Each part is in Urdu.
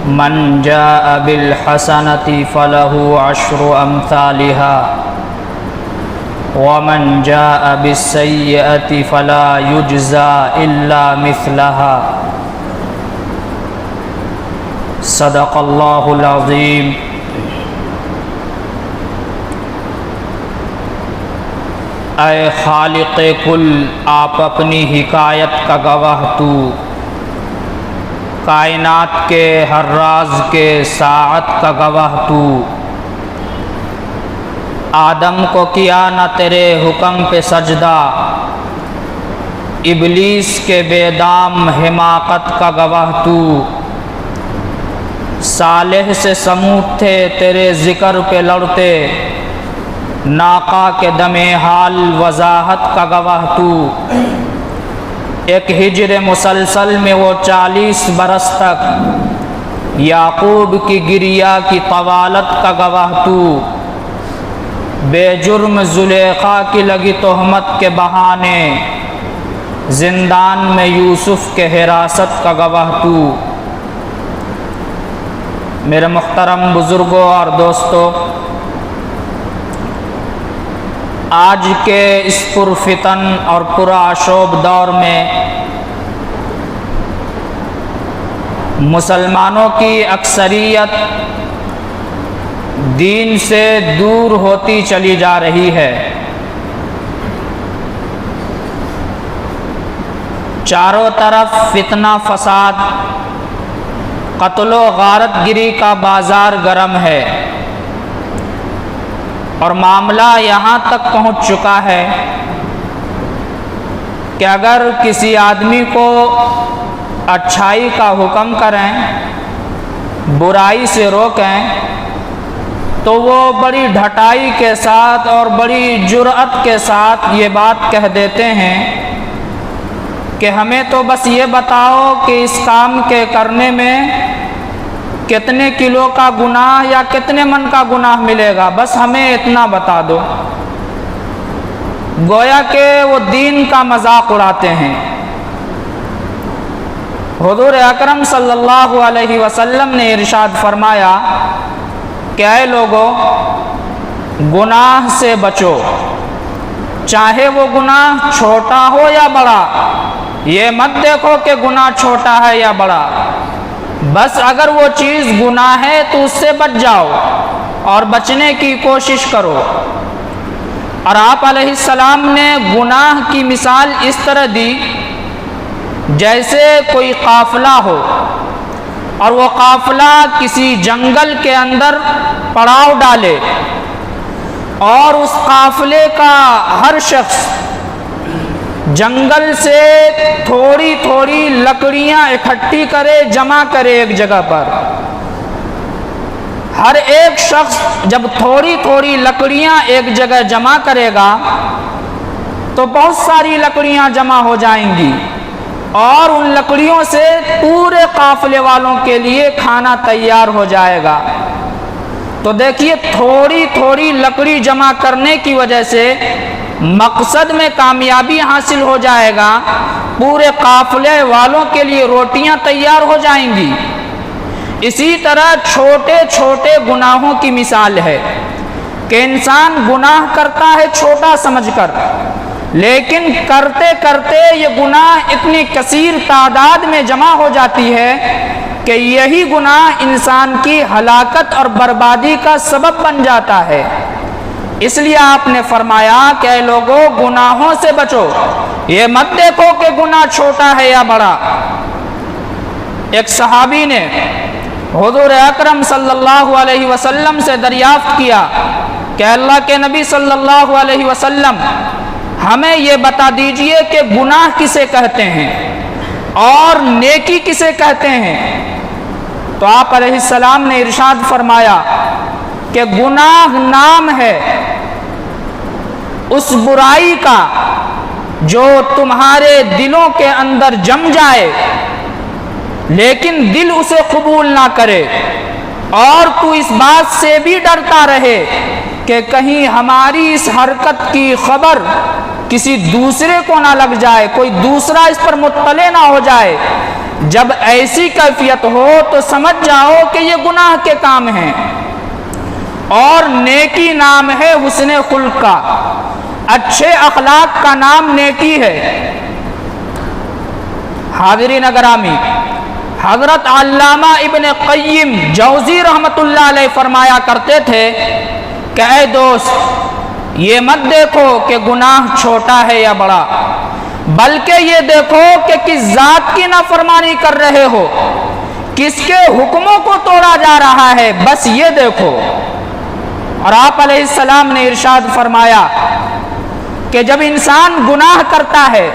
من جاء بالحسنة فله عشر أمثالها ومن جاء بالسيئة فلا يجزى إلا مثلها صدق اللہ العظیم۔ اے خالق کل آپ اپنی حکایت کا گواہ تو، کائنات کے ہر راز کے ساعت کا گواہ تو، آدم کو کیا نہ تیرے حکم پہ سجدہ، ابلیس کے بے دام حماقت کا گواہ تو، صالح سے سمود تھے تیرے ذکر پہ لڑتے، ناقہ کے دم حال وضاحت کا گواہ تو، ایک ہجر مسلسل میں وہ 40 برس تک یعقوب کی گریہ کی طوالت کا گواہ تو، بے جرم زلیخا کی لگی تہمت کے بہانے زندان میں یوسف کے حراست کا گواہ تو۔ میرے محترم بزرگوں اور دوستوں، آج کے اس پرفتن اور پرآشوب دور میں مسلمانوں کی اکثریت دین سے دور ہوتی چلی جا رہی ہے۔ چاروں طرف فتنہ فساد، قتل و غارت گری کا بازار گرم ہے، اور معاملہ یہاں تک پہنچ چکا ہے کہ اگر کسی آدمی کو اچھائی کا حکم کریں، برائی سے روکیں، تو وہ بڑی ڈھٹائی کے ساتھ اور بڑی جرأت کے ساتھ یہ بات کہہ دیتے ہیں کہ ہمیں تو بس یہ بتاؤ کہ اس کام کے کرنے میں کتنے کلو کا گناہ یا کتنے من کا گناہ ملے گا، بس ہمیں اتنا بتا دو۔ گویا کہ وہ دین کا مذاق اڑاتے ہیں۔ حضور اکرم صلی اللہ علیہ وسلم نے ارشاد فرمایا کہ اے لوگو، گناہ سے بچو، چاہے وہ گناہ چھوٹا ہو یا بڑا۔ یہ مت دیکھو کہ گناہ چھوٹا ہے یا بڑا، بس اگر وہ چیز گناہ ہے تو اس سے بچ جاؤ اور بچنے کی کوشش کرو۔ اور آپ علیہ السلام نے گناہ کی مثال اس طرح دی جیسے کوئی قافلہ ہو، اور وہ قافلہ کسی جنگل کے اندر پڑاؤ ڈالے، اور اس قافلے کا ہر شخص جنگل سے تھوڑی تھوڑی لکڑیاں اکٹھی کرے، جمع کرے ایک جگہ پر۔ ہر ایک شخص جب تھوڑی تھوڑی لکڑیاں ایک جگہ جمع کرے گا تو بہت ساری لکڑیاں جمع ہو جائیں گی، اور ان لکڑیوں سے پورے قافلے والوں کے لیے کھانا تیار ہو جائے گا۔ تو دیکھیے، تھوڑی تھوڑی لکڑی جمع کرنے کی وجہ سے مقصد میں کامیابی حاصل ہو جائے گا، پورے قافلے والوں کے لیے روٹیاں تیار ہو جائیں گی۔ اسی طرح چھوٹے چھوٹے گناہوں کی مثال ہے کہ انسان گناہ کرتا ہے چھوٹا سمجھ کر، لیکن کرتے کرتے یہ گناہ اتنی کثیر تعداد میں جمع ہو جاتی ہے کہ یہی گناہ انسان کی ہلاکت اور بربادی کا سبب بن جاتا ہے۔ اس لیے آپ نے فرمایا کہ اے لوگو، گناہوں سے بچو، یہ مت دیکھو کہ گناہ چھوٹا ہے یا بڑا۔ ایک صحابی نے حضور اکرم صلی اللہ علیہ وسلم سے دریافت کیا کہ اللہ کے نبی صلی اللہ علیہ وسلم، ہمیں یہ بتا دیجئے کہ گناہ کسے کہتے ہیں اور نیکی کسے کہتے ہیں؟ تو آپ علیہ السلام نے ارشاد فرمایا کہ گناہ نام ہے اس برائی کا جو تمہارے دلوں کے اندر جم جائے لیکن دل اسے قبول نہ کرے، اور تو اس بات سے بھی ڈرتا رہے کہ کہیں ہماری اس حرکت کی خبر کسی دوسرے کو نہ لگ جائے، کوئی دوسرا اس پر مطلع نہ ہو جائے، جب ایسی کیفیت ہو تو سمجھ جاؤ کہ یہ گناہ کے کام ہیں، اور نیکی نام ہے حسن خلق کا، اچھے اخلاق کا نام نیکی ہے۔ حاضرین گرامی، حضرت علامہ ابن قیم جوزی رحمۃ اللہ علیہ فرمایا کرتے تھے کہ اے دوست، یہ مت دیکھو کہ گناہ چھوٹا ہے یا بڑا، بلکہ یہ دیکھو کہ کس ذات کی نافرمانی کر رہے ہو، کس کے حکموں کو توڑا جا رہا ہے، بس یہ دیکھو۔ اور آپ علیہ السلام نے ارشاد فرمایا کہ جب انسان گناہ کرتا ہے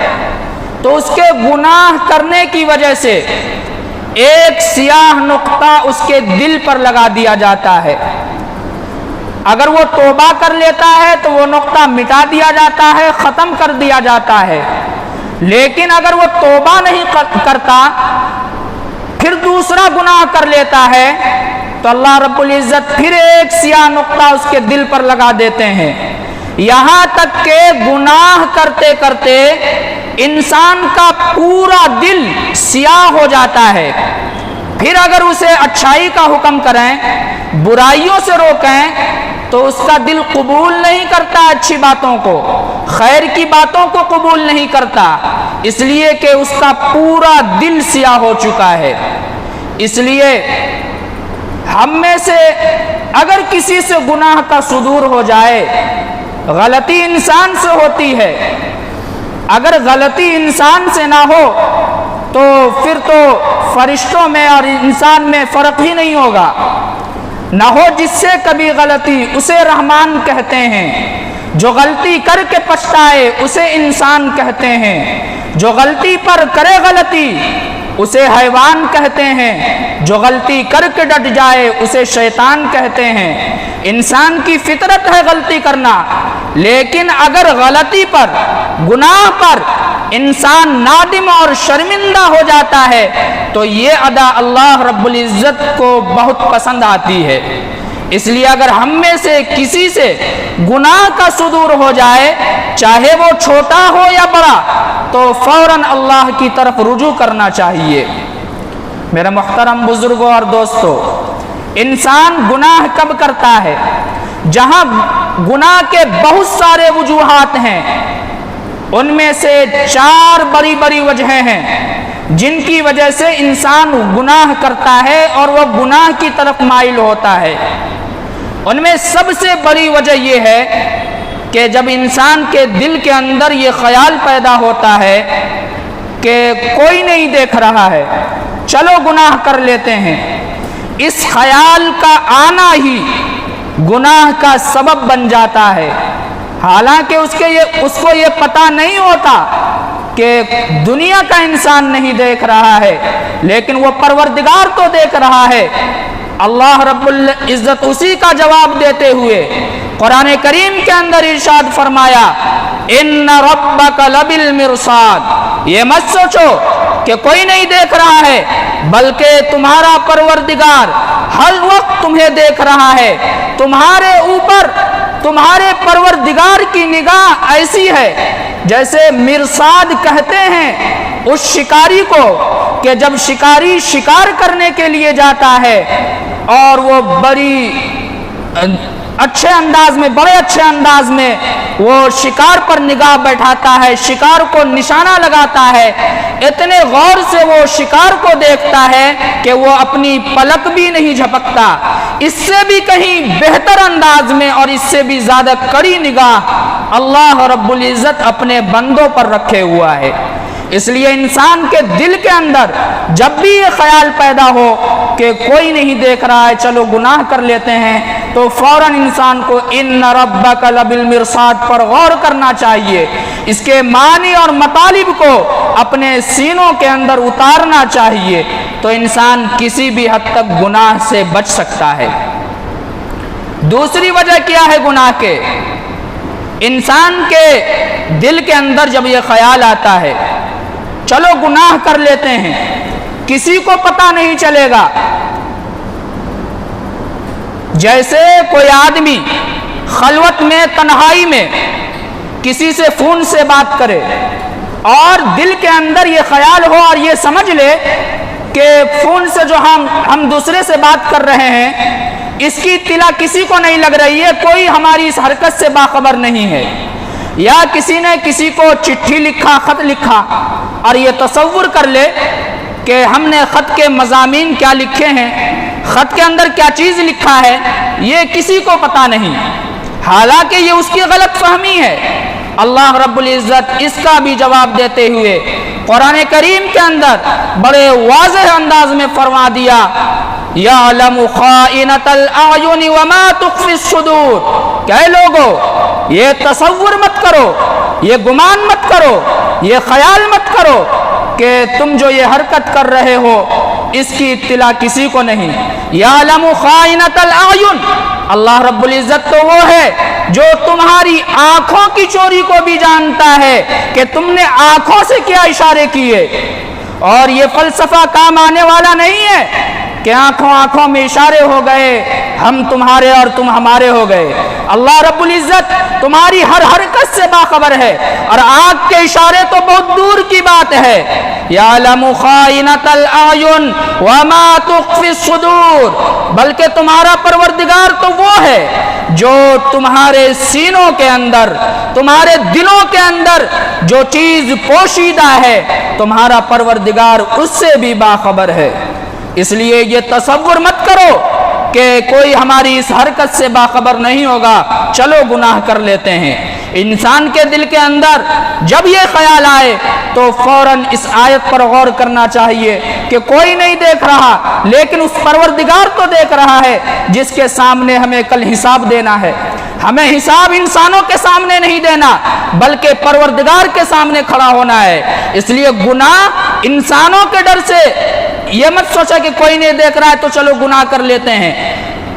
تو اس کے گناہ کرنے کی وجہ سے ایک سیاہ نقطہ اس کے دل پر لگا دیا جاتا ہے۔ اگر وہ توبہ کر لیتا ہے تو وہ نقطہ مٹا دیا جاتا ہے، ختم کر دیا جاتا ہے، لیکن اگر وہ توبہ نہیں کرتا، پھر دوسرا گناہ کر لیتا ہے، تو اللہ رب العزت پھر ایک سیاہ نقطہ اس کے دل پر لگا دیتے ہیں، یہاں تک کہ گناہ کرتے کرتے انسان کا پورا دل سیاہ ہو جاتا ہے۔ پھر اگر اسے اچھائی کا حکم کریں، برائیوں سے روکیں، تو اس کا دل قبول نہیں کرتا، اچھی باتوں کو، خیر کی باتوں کو قبول نہیں کرتا، اس لیے کہ اس کا پورا دل سیاہ ہو چکا ہے۔ اس لیے ہم میں سے اگر کسی سے گناہ کا صدور ہو جائے، غلطی انسان سے ہوتی ہے، اگر غلطی انسان سے نہ ہو تو پھر تو فرشتوں میں اور انسان میں فرق ہی نہیں ہوگا۔ نہ ہو جس سے کبھی غلطی، اسے رحمان کہتے ہیں، جو غلطی کر کے پچھتائے اسے انسان کہتے ہیں، جو غلطی پر کرے غلطی اسے حیوان کہتے ہیں، جو غلطی کر کے ڈٹ جائے اسے شیطان کہتے ہیں۔ انسان کی فطرت ہے غلطی کرنا، لیکن اگر غلطی پر، گناہ پر انسان نادم اور شرمندہ ہو جاتا ہے تو یہ ادا اللہ رب العزت کو بہت پسند آتی ہے۔ اس لیے اگر ہم میں سے کسی سے گناہ کا صدور ہو جائے، چاہے وہ چھوٹا ہو یا بڑا، تو فوراً اللہ کی طرف رجوع کرنا چاہیے۔ میرے محترم بزرگوں اور دوستو، انسان گناہ کب کرتا ہے؟ جہاں گناہ کے بہت سارے وجوہات ہیں، ان میں سے 4 بڑی بڑی وجہیں ہیں جن کی وجہ سے انسان گناہ کرتا ہے اور وہ گناہ کی طرف مائل ہوتا ہے۔ ان میں سب سے بڑی وجہ یہ ہے کہ جب انسان کے دل کے اندر یہ خیال پیدا ہوتا ہے کہ کوئی نہیں دیکھ رہا ہے، چلو گناہ کر لیتے ہیں، اس خیال کا آنا ہی گناہ کا سبب بن جاتا ہے، حالانکہ اس کو یہ پتہ نہیں ہوتا کہ دنیا کا انسان نہیں دیکھ رہا ہے، لیکن وہ پروردگار تو دیکھ رہا ہے۔ اللہ رب العزت اسی کا جواب دیتے ہوئے قرآن کریم کے اندر ارشاد فرمایا، ان ربک لبالمرصاد، یہ مت سوچو کہ کوئی نہیں دیکھ رہا ہے، بلکہ تمہارا پروردگار ہر وقت تمہیں دیکھ رہا ہے۔ تمہارے اوپر تمہارے پروردگار کی نگاہ ایسی ہے جیسے مرصاد کہتے ہیں اس شکاری کو کہ جب شکاری شکار کرنے کے لیے جاتا ہے اور وہ بڑے اچھے انداز میں وہ شکار پر نگاہ بیٹھاتا ہے، شکار کو نشانہ لگاتا ہے، اتنے غور سے وہ شکار کو دیکھتا ہے کہ وہ اپنی پلک بھی نہیں جھپکتا۔ اس سے بھی کہیں بہتر انداز میں اور اس سے بھی زیادہ کڑی نگاہ اللہ رب العزت اپنے بندوں پر رکھے ہوا ہے۔ اس لیے انسان کے دل کے اندر جب بھی یہ خیال پیدا ہو کہ کوئی نہیں دیکھ رہا ہے، چلو گناہ کر لیتے ہیں، تو فوراً انسان کو ان ربک لبالمرصاد پر غور کرنا چاہیے، اس کے معنی اور مطالب کو اپنے سینوں کے اندر اتارنا چاہیے، تو انسان کسی بھی حد تک گناہ سے بچ سکتا ہے۔ دوسری وجہ کیا ہے گناہ کے؟ انسان کے دل کے اندر جب یہ خیال آتا ہے چلو گناہ کر لیتے ہیں، کسی کو پتہ نہیں چلے گا، جیسے کوئی آدمی خلوت میں، تنہائی میں کسی سے فون سے بات کرے اور دل کے اندر یہ خیال ہو اور یہ سمجھ لے کہ فون سے جو ہم دوسرے سے بات کر رہے ہیں اس کی اطلاع کسی کو نہیں لگ رہی ہے، کوئی ہماری اس حرکت سے باخبر نہیں ہے، یا کسی نے کسی کو چٹھی لکھا، خط لکھا، اور یہ تصور کر لے کہ ہم نے خط کے مضامین کیا لکھے ہیں، خط کے اندر کیا چیز لکھا ہے، یہ کسی کو پتہ نہیں، حالانکہ یہ اس کی غلط فہمی ہے۔ اللہ رب العزت اس کا بھی جواب دیتے ہوئے قرآن کریم کے اندر بڑے واضح انداز میں فرما دیا، یعلم خائنۃ الاعین وما تخفی الصدور، کہ لوگو یہ تصور مت کرو، یہ گمان مت کرو، یہ خیال مت کرو کہ تم جو یہ حرکت کر رہے ہو اس کی اطلاع کسی کو نہیں۔ یعلم خائنۃ الاعین، اللہ رب العزت تو وہ ہے جو تمہاری آنکھوں کی چوری کو بھی جانتا ہے کہ تم نے آنکھوں سے کیا اشارے کیے، اور یہ فلسفہ کام آنے والا نہیں ہے کہ آنکھوں میں اشارے ہو گئے، ہم تمہارے اور تم ہمارے ہو گئے۔ اللہ رب العزت تمہاری ہر حرکت سے باخبر ہے، اور آنکھ کے اشارے تو بہت دور کی بات ہے۔ یعلم خائنۃ الاعین وما تخفی الصدور، بلکہ تمہارا پروردگار تو وہ ہے جو تمہارے سینوں کے اندر، تمہارے دلوں کے اندر جو چیز پوشیدہ ہے، تمہارا پروردگار اس سے بھی باخبر ہے۔ اس لیے یہ تصور مت کرو کہ کوئی ہماری اس حرکت سے باخبر نہیں ہوگا، چلو گناہ کر لیتے ہیں۔ انسان کے دل کے اندر جب یہ خیال آئے تو فوراً اس آیت پر غور کرنا چاہیے کہ کوئی نہیں دیکھ رہا لیکن اس پروردگار تو دیکھ رہا ہے جس کے سامنے ہمیں کل حساب دینا ہے۔ ہمیں حساب انسانوں کے سامنے نہیں دینا بلکہ پروردگار کے سامنے کھڑا ہونا ہے۔ اس لیے گناہ انسانوں کے ڈر سے یہ مت سوچا کہ کوئی نہیں دیکھ رہا ہے تو چلو گناہ کر لیتے ہیں،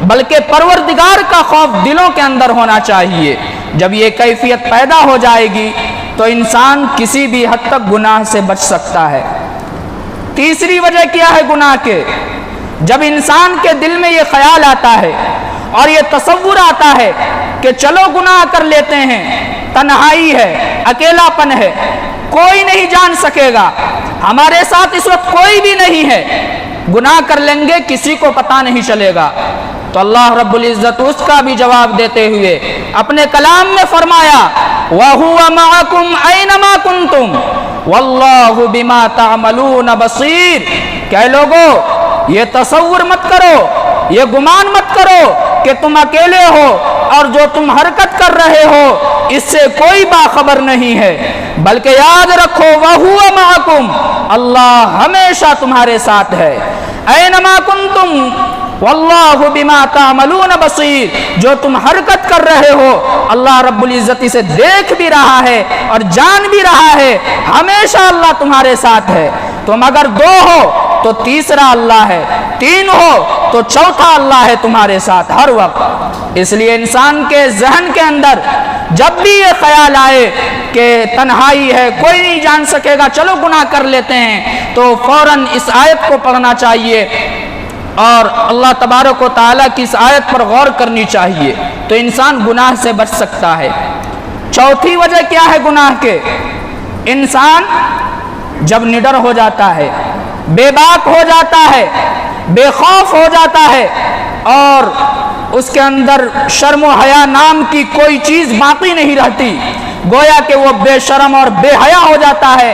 بلکہ پروردگار کا خوف دلوں کے اندر ہونا چاہیے۔ جب یہ کیفیت پیدا ہو جائے گی تو انسان کسی بھی حد تک گناہ سے بچ سکتا ہے۔ تیسری وجہ کیا ہے گناہ کے؟ جب انسان کے دل میں یہ خیال آتا ہے اور یہ تصور آتا ہے کہ چلو گناہ کر لیتے ہیں، تنہائی ہے، اکیلا پن ہے، کوئی نہیں جان سکے گا، ہمارے ساتھ اس وقت کوئی بھی نہیں ہے، گناہ کر لیں گے کسی کو پتہ نہیں چلے گا، تو اللہ رب العزت اس کا بھی جواب دیتے ہوئے اپنے کلام میں فرمایا وَهُوَ مَعَكُمْ أَيْنَمَا كُنْتُمْ وَاللَّهُ بِمَا تَعْمَلُونَ بَصِيرٌ۔ کہ لوگو یہ تصور مت کرو، یہ گمان مت کرو کہ تم اکیلے ہو اور جو تم حرکت کر رہے ہو اس سے کوئی باخبر نہیں ہے، بلکہ یاد رکھو وَهُوَ مَعَكُمْ، اللہ ہمیشہ تمہارے ساتھ ہے۔ أَيْنَمَا كُنْتُمْ واللہ بما تعملون بصیر، جو تم حرکت کر رہے ہو اللہ رب العزت اسے دیکھ بھی رہا ہے اور جان بھی رہا ہے، ہمیشہ اللہ تمہارے ساتھ ہے۔ تم اگر دو ہو تو تیسرا اللہ ہے، تین ہو تو چوتھا اللہ ہے تمہارے ساتھ ہر وقت۔ اس لیے انسان کے ذہن کے اندر جب بھی یہ خیال آئے کہ تنہائی ہے، کوئی نہیں جان سکے گا، چلو گناہ کر لیتے ہیں، تو فوراً اس آیت کو پڑھنا چاہیے اور اللہ تبارک و تعالیٰ کی اس آیت پر غور کرنی چاہیے، تو انسان گناہ سے بچ سکتا ہے۔ چوتھی وجہ کیا ہے گناہ کے؟ انسان جب نڈر ہو جاتا ہے، بے باک ہو جاتا ہے، بے خوف ہو جاتا ہے، اور اس کے اندر شرم و حیا نام کی کوئی چیز باقی نہیں رہتی، گویا کہ وہ بے شرم اور بے حیا ہو جاتا ہے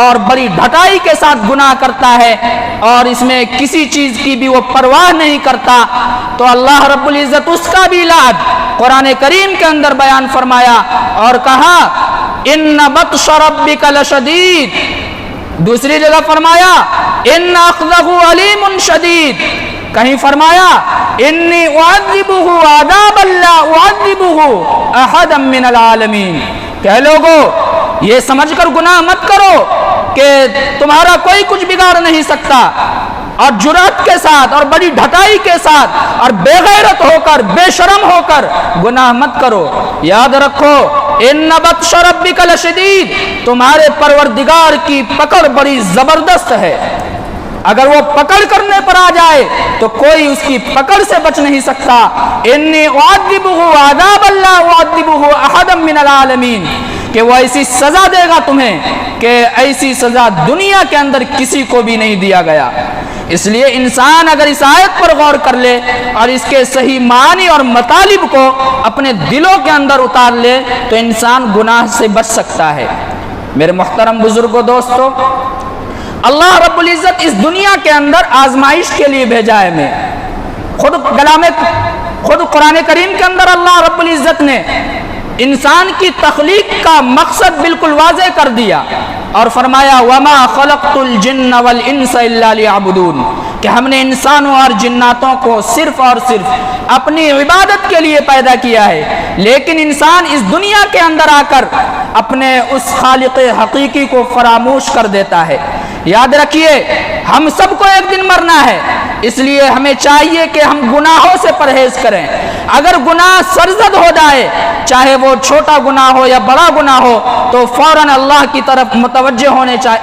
اور بڑی ڈھٹائی کے ساتھ گناہ کرتا ہے اور اس میں کسی چیز کی بھی وہ پرواہ نہیں کرتا، تو اللہ رب العزت اس کا بھی علاج قرآن کریم کے اندر بیان فرمایا اور کہا ان بطش ربک لشدید، دوسری جگہ فرمایا ان اخذہ علیم شدید، کہیں فرمایا انی اعذبہ عذابا لا اعذبہ احدا من العالمین۔ کہ لوگو یہ سمجھ کر گناہ مت کرو کہ تمہارا کوئی کچھ بگاڑ نہیں سکتا، اور جرأت کے ساتھ اور بڑی ڈھٹائی کے ساتھ اور بے غیرت ہو کر، بے شرم ہو کر گناہ مت کرو۔ یاد رکھو ان بطش ربک لشدید، تمہارے پروردگار کی پکڑ بڑی زبردست ہے، اگر وہ پکڑ کرنے پر آ جائے تو کوئی اس کی پکڑ سے بچ نہیں سکتا۔ انی اعذبہ عذابا لا اعذبہ احدا من العالمین، کہ وہ ایسی سزا دے گا تمہیں کہ ایسی سزا دنیا کے اندر کسی کو بھی نہیں دیا گیا۔ اس لیے انسان اگر اس آیت پر غور کر لے اور اس کے صحیح معنی اور مطالب کو اپنے دلوں کے اندر اتار لے تو انسان گناہ سے بچ سکتا ہے۔ میرے محترم بزرگوں، دوستو، اللہ رب العزت اس دنیا کے اندر آزمائش کے لیے بھیجا ہے ہمیں۔ خود قرآن کریم کے اندر اللہ رب العزت نے انسان کی تخلیق کا مقصد بالکل واضح کر دیا اور فرمایا وَمَا خَلَقْتُ الْجِنَّ وَالْإِنسَ إِلَّا لِيَعْبُدُونَ، کہ ہم نے انسانوں اور جناتوں کو صرف اور صرف اپنی عبادت کے لیے پیدا کیا ہے۔ لیکن انسان اس دنیا کے اندر آ کر اپنے اس خالق حقیقی کو فراموش کر دیتا ہے۔ یاد رکھیے، ہم سب کو ایک دن مرنا ہے، اس لیے ہمیں چاہیے کہ ہم گناہوں سے پرہیز کریں۔ اگر گناہ سرزد ہو جائے، چاہے وہ چھوٹا گناہ ہو یا بڑا گناہ ہو، تو فوراً اللہ کی طرف متوجہ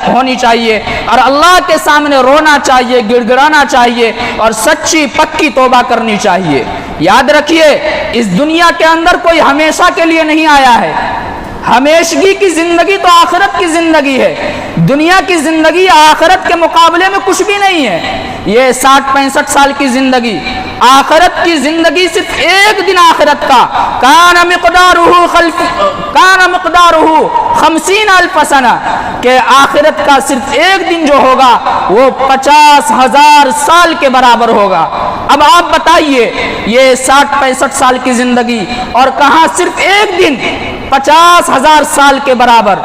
ہونی چاہیے اور اللہ کے سامنے رونا چاہیے، گڑ گڑانا چاہیے اور سچی پکی توبہ کرنی چاہیے۔ یاد رکھیے، اس دنیا کے اندر کوئی ہمیشہ کے لیے نہیں آیا ہے۔ ہمیشگی کی زندگی تو آخرت کی زندگی ہے۔ دنیا کی زندگی آخرت کے مقابلے میں کچھ بھی نہیں ہے۔ یہ 60-65 سال کی زندگی، آخرت کی زندگی صرف ایک دن آخرت کا کان مقدارہ 50,000 سنہ، کہ آخرت کا صرف ایک دن جو ہوگا وہ 50,000 سال کے برابر ہوگا۔ اب آپ بتائیے، یہ 60-65 سال کی زندگی اور کہاں صرف ایک دن 50,000 سال کے برابر،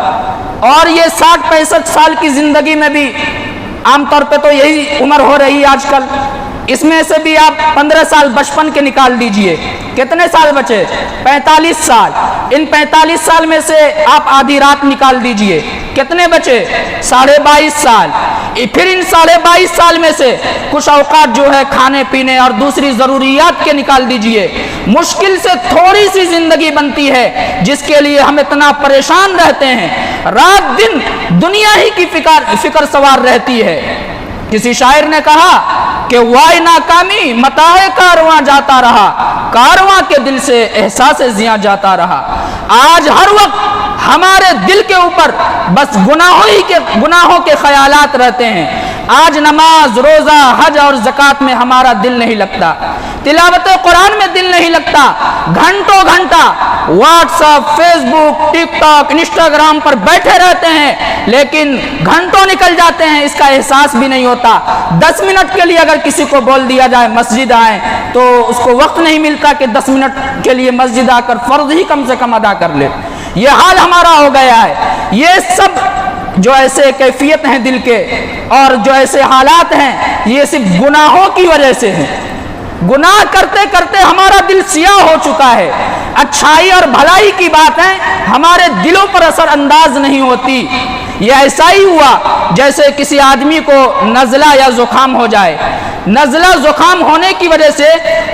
اور یہ 60-65 سال کی زندگی میں بھی عام طور پہ تو یہی عمر ہو رہی ہے آج کل۔ اس میں سے بھی آپ 15 سال بچپن کے نکال دیجئے، کتنے سال بچے؟ 45 سال۔ ان 45 سال میں سے آپ آدھی رات نکال دیجئے، کتنے بچے؟ 22.5 سال۔ پھر ان 22.5 سال میں سے کچھ اوقات جو ہے کھانے پینے اور دوسری ضروریات کے نکال دیجئے۔ مشکل سے تھوڑی سی زندگی بنتی ہے جس کے لیے ہم اتنا پریشان رہتے ہیں، رات دن دنیا ہی کی فکر سوار رہتی ہے۔ کسی شاعر نے کہا کہ وائے ناکامی متاع کارواں جاتا رہا، کارواں کے دل سے احساس زیاں جاتا رہا۔ آج ہر وقت ہمارے دل کے اوپر بس گناہوں کے خیالات رہتے ہیں۔ آج نماز، روزہ، حج اور زکوٰۃ میں ہمارا دل نہیں لگتا، تلاوت قرآن میں دل نہیں لگتا، گھنٹوں گھنٹہ واٹس ایپ، فیس بک، ٹک ٹاک، انسٹاگرام پر بیٹھے رہتے ہیں، لیکن گھنٹوں نکل جاتے ہیں، اس کا احساس بھی نہیں ہوتا۔ 10 منٹ کے لیے اگر کسی کو بول دیا جائے مسجد آئیں تو اس کو وقت نہیں ملتا کہ 10 منٹ کے لیے مسجد آ کر فرض ہی کم سے کم ادا کر لے۔ یہ حال ہمارا ہو گیا ہے۔ یہ سب جو ایسے کیفیت ہیں دل کے اور جو ایسے حالات ہیں، یہ صرف گناہوں کی وجہ سے ہیں۔ گناہ کرتے کرتے ہمارا دل سیاہ ہو چکا ہے، اچھائی اور بھلائی کی باتیں ہمارے دلوں پر اثر انداز نہیں ہوتی۔ یہ ایسا ہی ہوا جیسے کسی آدمی کو نزلہ یا زکام ہو جائے۔ نزلہ زکام ہونے کی وجہ سے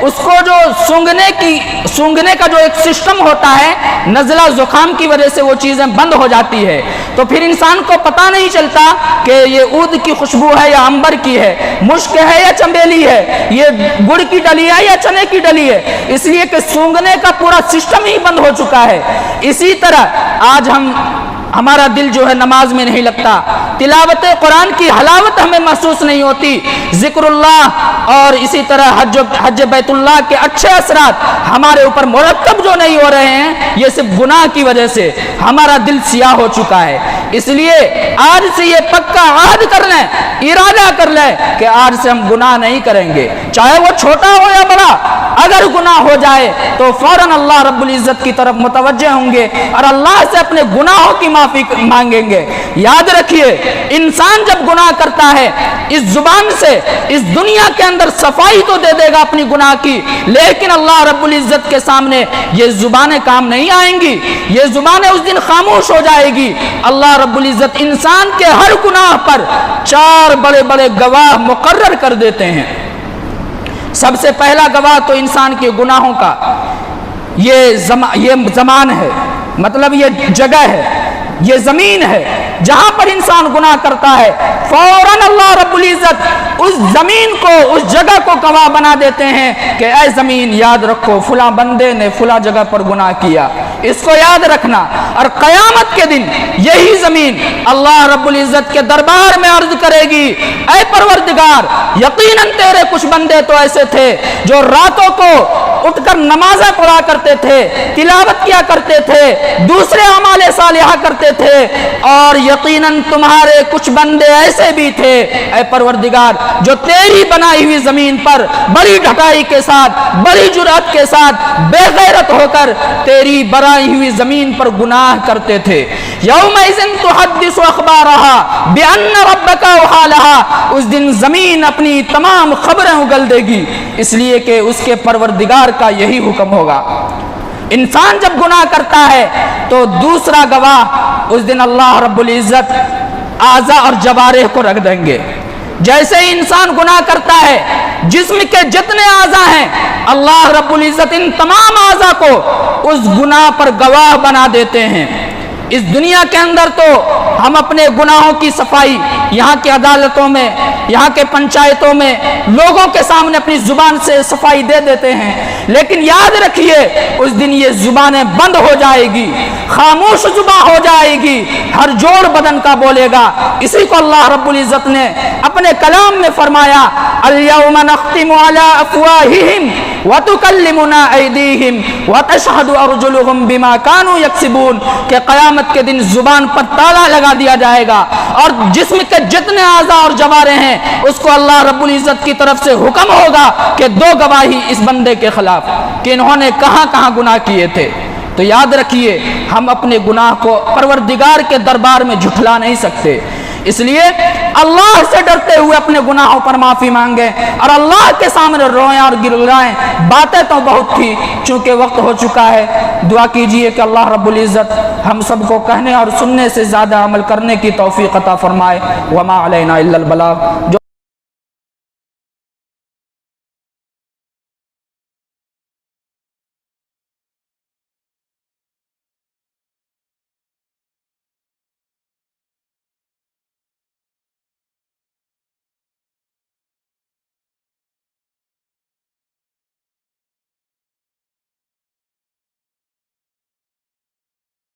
اس کو جو سونگھنے کا جو ایک سسٹم ہوتا ہے، نزلہ زکام کی وجہ سے وہ چیزیں بند ہو جاتی ہے، تو پھر انسان کو پتہ نہیں چلتا کہ یہ عود کی خوشبو ہے یا عنبر کی ہے، مشک ہے یا چمیلی ہے، یہ گڑ کی ڈلی ہے یا چنے کی ڈلی ہے، اس لیے کہ سونگھنے کا پورا سسٹم ہی بند ہو چکا ہے۔ اسی طرح آج ہمارا دل جو ہے نماز میں نہیں لگتا، تلاوت قرآن کی حلاوت ہمیں محسوس نہیں ہوتی، ذکر اللہ اور اسی طرح حج بیت اللہ کے اچھے اثرات ہمارے اوپر مرتب جو نہیں ہو رہے ہیں، یہ صرف گناہ کی وجہ سے ہمارا دل سیاہ ہو چکا ہے۔ اس لیے آج سے یہ پکا عہد کر لیں، ارادہ کر لیں کہ آج سے ہم گناہ نہیں کریں گے، چاہے وہ چھوٹا ہو یا بڑا۔ اگر گناہ ہو جائے تو فوراً اللہ رب العزت کی طرف متوجہ ہوں گے اور اللہ سے اپنے گناہوں کی معافی مانگیں گے۔ یاد رکھیے، انسان جب گناہ کرتا ہے، اس زبان سے اس دنیا کے اندر صفائی تو دے دے گا اپنی گناہ کی، لیکن اللہ رب العزت کے سامنے یہ زبانیں کام نہیں آئیں گی، یہ زبانیں اس دن خاموش ہو جائے گی۔ اللہ رب العزت انسان کے ہر گناہ پر 4 بڑے بڑے گواہ مقرر کر دیتے ہیں۔ سب سے پہلا گواہ تو انسان کے گناہوں کا یہ زمان ہے، مطلب یہ جگہ ہے، یہ زمین ہے جہاں پر انسان گناہ کرتا ہے، فوراً اللہ رب العزت اس زمین کو، اس جگہ کو گواہ بنا دیتے ہیں کہ اے زمین یاد رکھو فلاں بندے نے فلاں جگہ پر گناہ کیا۔ اس کو یاد رکھنا. اور قیامت کے دن یہی زمین اللہ رب العزت کے دربار میں عرض کرے گی اے پروردگار یقیناً تیرے کچھ بندے تو ایسے تھے جو راتوں کو اٹھ کر نمازیں پڑھا کرتے تھے, تلاوت کیا کرتے تھے, دوسرے اعمال صالحہ کرتے تھے, اور یقیناً تمہارے کچھ بندے ایسے بھی تھے اے پروردگار جو تیری بنائی ہوئی زمین پر بڑی ڈھٹائی کے ساتھ, بڑی جرأت کے ساتھ, بے غیرت ہو کر تیری بنائی ہوئی زمین پر گناہ کرتے تھے. یومئذ تحدث اخبارها بان ربک اوحی لها, اس دن زمین اپنی تمام خبریں اگل دے گی, اس لیے کہ اس کے پروردگار کا یہی حکم ہوگا. انسان جب گناہ کرتا ہے تو دوسرا گواہ اس دن اللہ رب العزت اعضاء اور جوارح کو رکھ دیں گے. جیسے ہی انسان گناہ کرتا ہے جسم کے جتنے اعضاء ہیں اللہ رب العزت ان تمام اعضاء کو اس گناہ پر گواہ بنا دیتے ہیں. اس دنیا کے اندر تو ہم اپنے گناہوں کی صفائی یہاں کی عدالتوں میں, یہاں کے پنچایتوں میں لوگوں کے سامنے اپنی زبان سے صفائی دے دیتے ہیں, لیکن یاد رکھیے اس دن یہ زبانیں بند ہو جائے گی, خاموش زبان ہو جائے گی, ہر جوڑ بدن کا بولے گا. اسی کو اللہ رب العزت نے اپنے کلام میں فرمایا الیوم نختم علی افواہہم وتکلمنا ایدیہم وتشہد ارجلہم بما کانوا یکسبون, کہ قیامت کے دن زبان پر تالا لگا دیا جائے گا اور جسم کے جتنے اعضاء اور جوارح ہیں اس کو اللہ رب العزت کی طرف سے حکم ہوگا کہ دو گواہی اس بندے کے خلاف کہ انہوں نے کہاں کہاں گناہ کیے تھے. تو یاد رکھیے ہم اپنے گناہ کو پروردگار کے دربار میں جھٹلا نہیں سکتے, اس لیے اللہ سے ڈرتے ہوئے اپنے گناہوں پر معافی مانگیں اور اللہ کے سامنے روئیں اور گڑگڑائیں. باتیں تو بہت تھی, چونکہ وقت ہو چکا ہے. دعا کیجئے کہ اللہ رب العزت ہم سب کو کہنے اور سننے سے زیادہ عمل کرنے کی توفیق عطا فرمائے. وما علینا الا البلاغ.